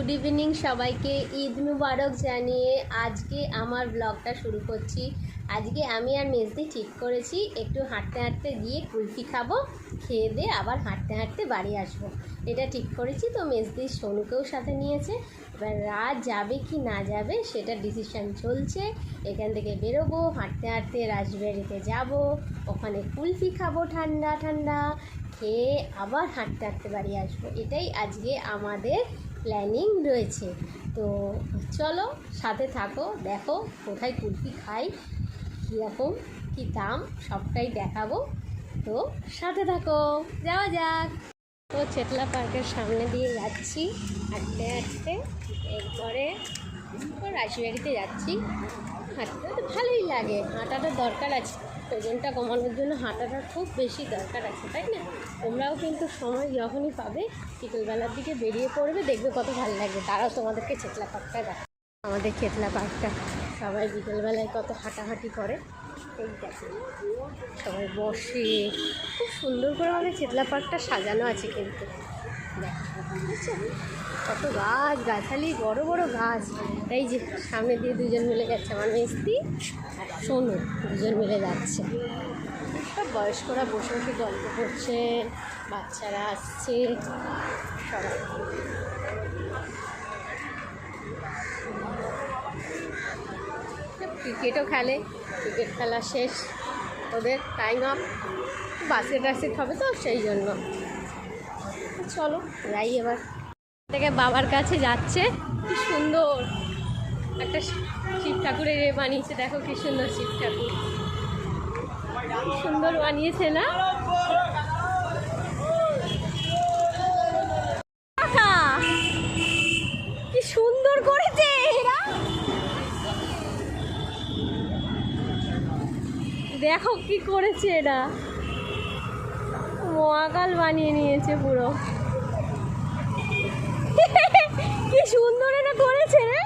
Good evening সবাইকে, ঈদ মুবারক জানিয়ে আজকে আমার ব্লগটা শুরু করছি। আজকে আমি আর মেজদি ঠিক করেছি একটু হাঁটতে হাঁটতে গিয়ে কুলফি খাবো, খেয়ে দিয়ে আবার হাঁটতে হাঁটতে বাড়ি আসবো, এটা ঠিক করেছি। তো মেজদি সোনুকেও সাথে নিয়েছে। এবার রাত যাবে কি না যাবে সেটা ডিসিশান চলছে। এখান থেকে বেরোবো, হাঁটতে হাঁটতে রাজবাড়িতে যাব, ওখানে কুলফি খাবো ঠান্ডা ঠান্ডা, খেয়ে আবার হাঁটতে হাঁটতে বাড়ি আসবো। এটাই আজকে আমাদের প্ল্যানিং রয়েছে। তো চলো সাথে থাকো, দেখো কোথায় কুলফি খাই, কীরকম কী দাম সবটাই দেখাবো। তো সাথে থাকো, যাওয়া যাক। তো চেতলা পার্কের সামনে দিয়ে যাচ্ছি হাঁটতে হাঁটতে, এরপরে তো রাজবাড়িতে যাচ্ছি। হাঁটতে তো ভালোই লাগে, হাঁটাটা দরকার আছে, ওজনটা কমানোর জন্য হাঁটাটা খুব বেশি দরকার আছে, তাই না? তোমরাও কিন্তু সময় যখনই পাবে বিকেলবেলার দিকে বেরিয়ে পড়বে, দেখবে কত ভালো লাগবে। তারাও তোমাদেরকে চেতলা পার্কটা দেখ, আমাদের চেতলা পার্কটা সবাই বিকেলবেলায় কত হাঁটাহাঁটি করে, এই দেখো সবাই বসে, খুব সুন্দর করে আমাদের চেতলা পার্কটা সাজানো আছে। কিন্তু দেখো বুঝছো কত গাছ গাছালি, বড় বড় গাছ। এই যে সামনে দিয়ে দুজন মিলে যাচ্ছে, আমার মিস্ত্রি আর সোনু, দুজন মিলে যাচ্ছে। সব বয়স্করা বসে বসে গল্প করছে, বাচ্চারা আসছে সবাই। ক্রিকেটও খেলে, ক্রিকেট খেলা শেষ ওদের, টাইম আপ, বাস্কেট টাস্কেট হবে তো সেই জন্য। চলো যাই, এবার থেকে বাবার কাছে যাচ্ছে। কি সুন্দর একটা শিব ঠাকুরের বানিয়েছে, দেখো কি সুন্দর শিব ঠাকুর, কি সুন্দর বানিয়েছে না? কি সুন্দর করেছে এরা, দেখো কি করেছে এরা, মহাকাল বানিয়ে নিয়েছে পুরো। কি সুন্দর এটা করেছে রে,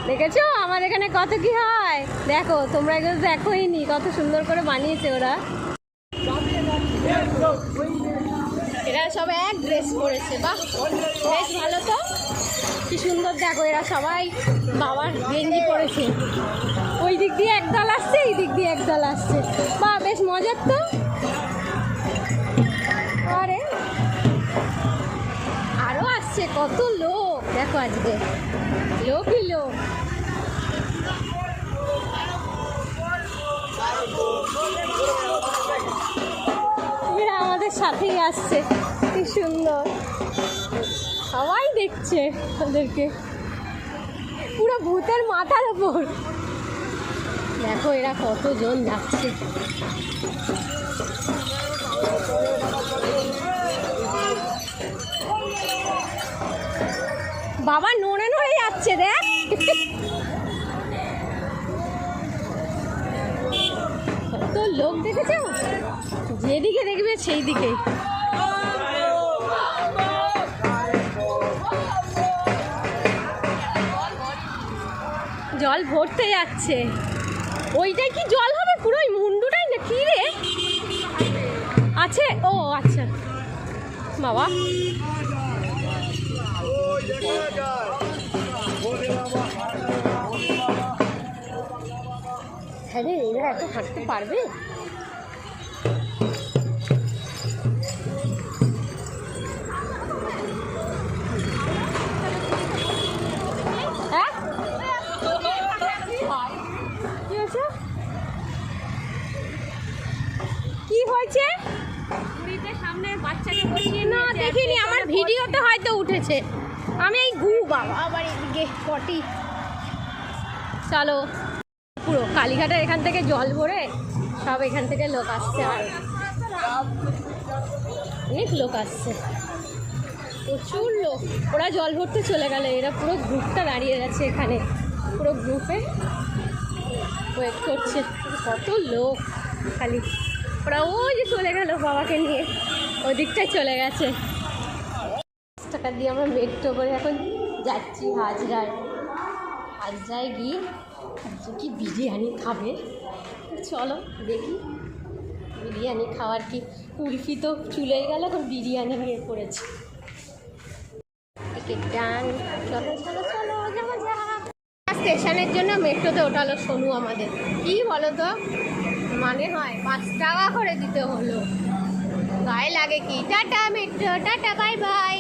দেখেছো আমার এখানে কত কি হয়, দেখো তোমরা এগুলো দেখোই নি, কত সুন্দর করে বানিয়েছে ওরা। এরা সব এক ড্রেস পরেছে, বাহ বেশ ভালো তো, কি সুন্দর। দেখো এরা সবাই বাবার গেঞ্জি পরেছে, ওই দিক দিয়ে একদল আসছে, এই দিক দিয়ে একদল আসছে, বাহ বেশ মজার তো। আরে আরো আসছে কত লোক, দেখো আজকে লোকই লোক। এরা আমাদের সাথেই আসছে, কি সুন্দর, সবাই দেখছে ওদেরকে, পুরো ভূতের মাথার ওপর। দেখো এরা কতজন যাচ্ছে, বাবা নড়ে নড়ে যাচ্ছে, দেখ কত লোক, দেখেছো যেদিকে দেখবে সেই দিকে। জল ভরতে যাচ্ছে, ওইটাই কি জল হবে পুরো, ওই মুন্ডুটাই না কি রে আছে? ও আচ্ছা বাবা, হ্যাঁ রে এরা এত হাঁটতে পারবে? হ্যাঁ কি হয়েছে? সামনে বাচ্চাকে বসিয়ে না দেখিনি, আমার ভিডিওতে হয়তো উঠেছে, আমি এই বাবা আবার এদিকে পটি। চলো পুরো কালীঘাটের এখান থেকে জল ভরে সব এখান থেকে লোক আসছে, আর অনেক লোক আসছে, প্রচুর লোক। ওরা জল ভরতে চলে গেল, এরা পুরো গ্রুপটা দাঁড়িয়ে গেছে এখানে, পুরো গ্রুপে ওয়েট করছে। কত লোক, খালি ওরা ওই যে চলে গেল বাবাকে নিয়ে, ওই দিকটায় চলে গেছে। টাকা দিয়ে আমরা মেট্রো করে এখন যাচ্ছি হাজরায়। হাজরায় গিয়ে কি বিরিয়ানি খাবে, চলো দেখি বিরিয়ানি খাওয়ার কি। কুলফি তো চুলে গেল, এখন বিরিয়ানি নিয়ে পড়েছে। টিকিট ডান। চলো চলো চলো যাওয়া যাক। স্টেশনের জন্য মেট্রোতে ওঠালো সোনু আমাদের। কি বলো তো, মানে হয় 5 টাকা করে দিতে হলো, গায়ে লাগে কি। Tata metro, tata bye bye.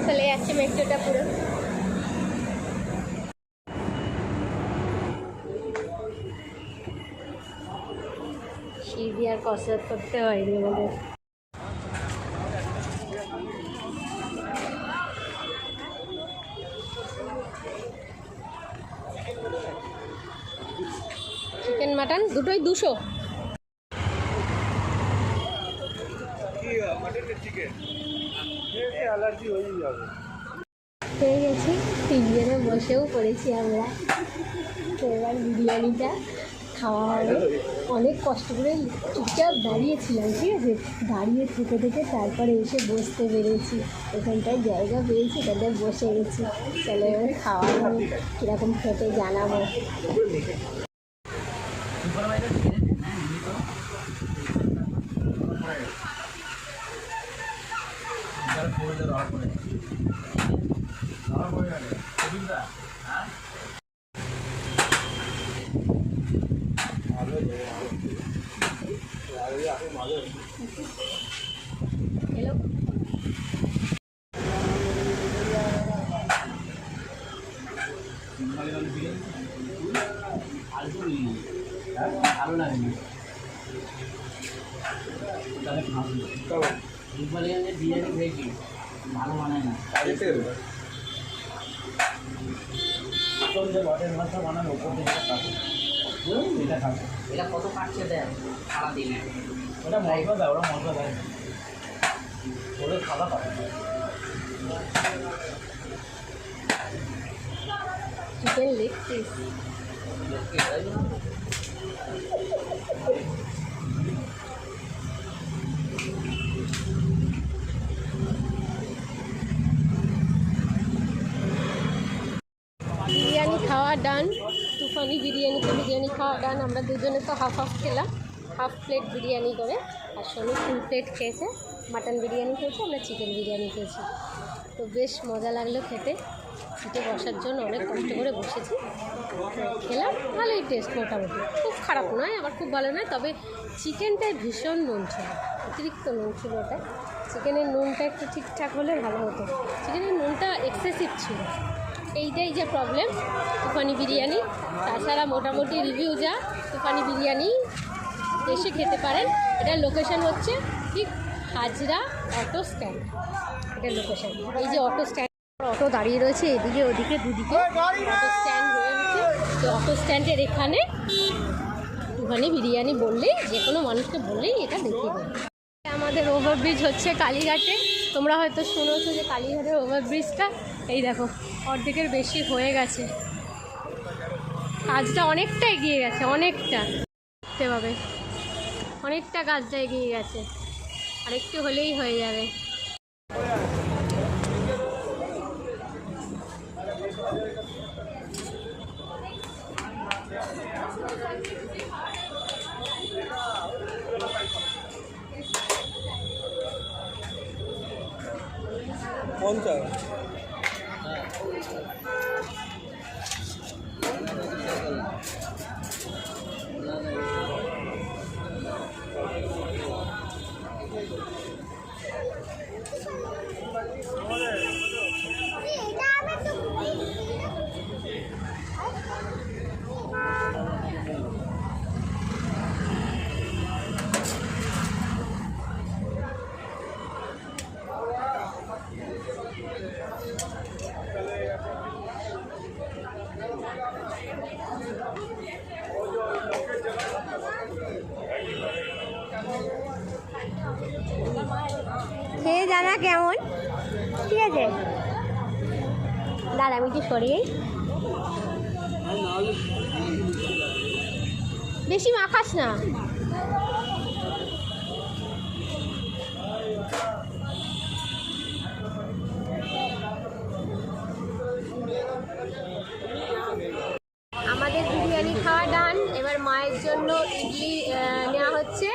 চলে যাচ্ছে মেট্রোটা পুরো। সিঁড়ি আর কসরত করতে হয়নি আমাদের। চিকেন মাটন দুটোই 200। পেয়ে গেছি, 3 জনে বসেও পড়েছি আমরা। তো এবার বিরিয়ানিটা খাওয়া হবে। অনেক কষ্ট করে চুপচাপ দাঁড়িয়েছিলাম, ঠিক আছে, দাঁড়িয়ে থেকে থেকে তারপরে এসে বসতে পেরেছি। এখানটায় জায়গা পেয়েছি, এখানটায় বসে গেছি। চলো এবার খাওয়া হবে, কীরকম খেতে জানাবো। হ্যালো, ভালো লাগে বিরিয়ানি খেয়েছি, ভালো বানায় না। বানানো এটা কত কাটছে দেয় সারাদিনে, ওটা মশলা দেয়, ওরা মশলা দেয়, ওদের খাওয়া পাবে। Chicken leg piece. বিরিয়ানি খাওয়া ডান। তুফানি বিরিয়ানি খাওয়া ডান। আমরা দুজনে তো হাফ হাফ খেলাম, হাফ প্লেট বিরিয়ানি করে। আর সোনু ফুল প্লেট খেয়েছে, মাটন বিরিয়ানি খেয়েছে, আমরা চিকেন বিরিয়ানি খেয়েছি। তো বেশ মজা লাগলো খেতে। সিটে বসার জন্য অনেক কষ্ট করে বসেছি, খেলাম। ভালোই টেস্ট, মোটামুটি খুব খারাপ নয়, আবার খুব ভালো নয়। তবে চিকেনটায় ভীষণ নুন ছিল, অতিরিক্ত নুন ছিল ওটা। চিকেনের নুনটা একটু ঠিকঠাক হলে ভালো হতো, চিকেনের নুনটা এক্সেসিভ ছিল। এইটাই যে প্রবলেম তুফানি বিরিয়ানি। তাছাড়া মোটামুটি রিভিউ যা, তুফানি বিরিয়ানি এসে খেতে পারেন। এটার লোকেশন হচ্ছে ঠিক হাজরা অটো স্ট্যান্ড, এটার লোকেশন। এই যে অটো স্ট্যান্ড, অটো দাঁড়িয়ে রয়েছে এদিকে ওদিকে দুদিকে, অটো স্ট্যান্ড রয়েছে। তো অটো স্ট্যান্ডের এখানে তুফানি বিরিয়ানি বললেই, যে কোনো মানুষকে বললেই এটা দেখিয়ে দেবে। আমাদের ওভারব্রিজ হচ্ছে কালীঘাটে। তোমরা হয়তো শুনেছো যে কালীঘাটের ওভারব্রিজটা এই দেখো অর্ধেকের বেশি হয়ে গেছে, কাজটা অনেকটা এগিয়ে গেছে, অনেকটা দেখতে পাবে, অনেকটা কাজটা এগিয়ে গেছে, আরেকটু হলেই হয়ে যাবে। খেয়ে জানা কেমন, ঠিক আছে দাদা, আমি কি সরিয়ে বেশি মাখাস না। আমাদের বিরিয়ানি খাওয়া ডান। এবার মায়ের জন্য ইডলি নেওয়া হচ্ছে,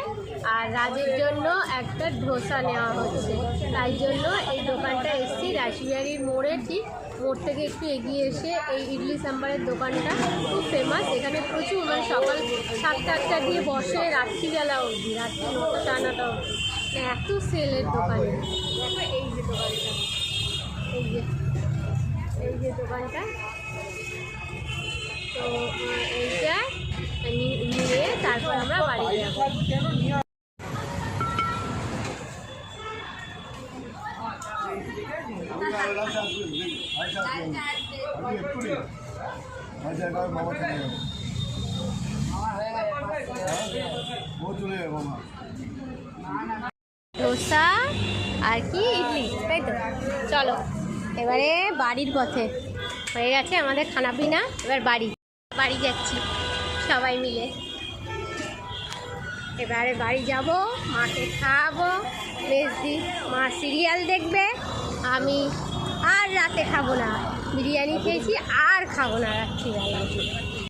আর রাজের জন্য একটা ধোসা নেওয়া হচ্ছে। তাই জন্য এই দোকানটা এসেছি রাসবিহারির মোড়ে, ঠিক মোড় থেকে একটু এগিয়ে এসে এই ইডলি সাম্বারের দোকানটা খুব ফেমাস। এখানে প্রচুর মানে সকাল 7টা দিয়ে বসে রাত্রিবেলা অবধি, রাত্রি 9টা 9:30 অবধি, এত সেলের দোকানে। দেখো এই যে দোকানটা, এই যে দোকানটা, তো এইটা নিয়ে তারপর আমরা বাড়ি যাবো। ধোসা আর কি ইডলি, তাই তো। চলো এবারে বাড়ির পথে, হয়ে গেছে আমাদের খানা পিনা, এবার বাড়ি যাচ্ছি সবাই মিলে। এবারে বাড়ি যাব, মাকে খাওয়াবো, মেজদি মা সিরিয়াল দেখবে, আমি আর রাতে খাবো না, বিরিয়ানি খেয়েছি আর খাবো না রাত্রিবেলা।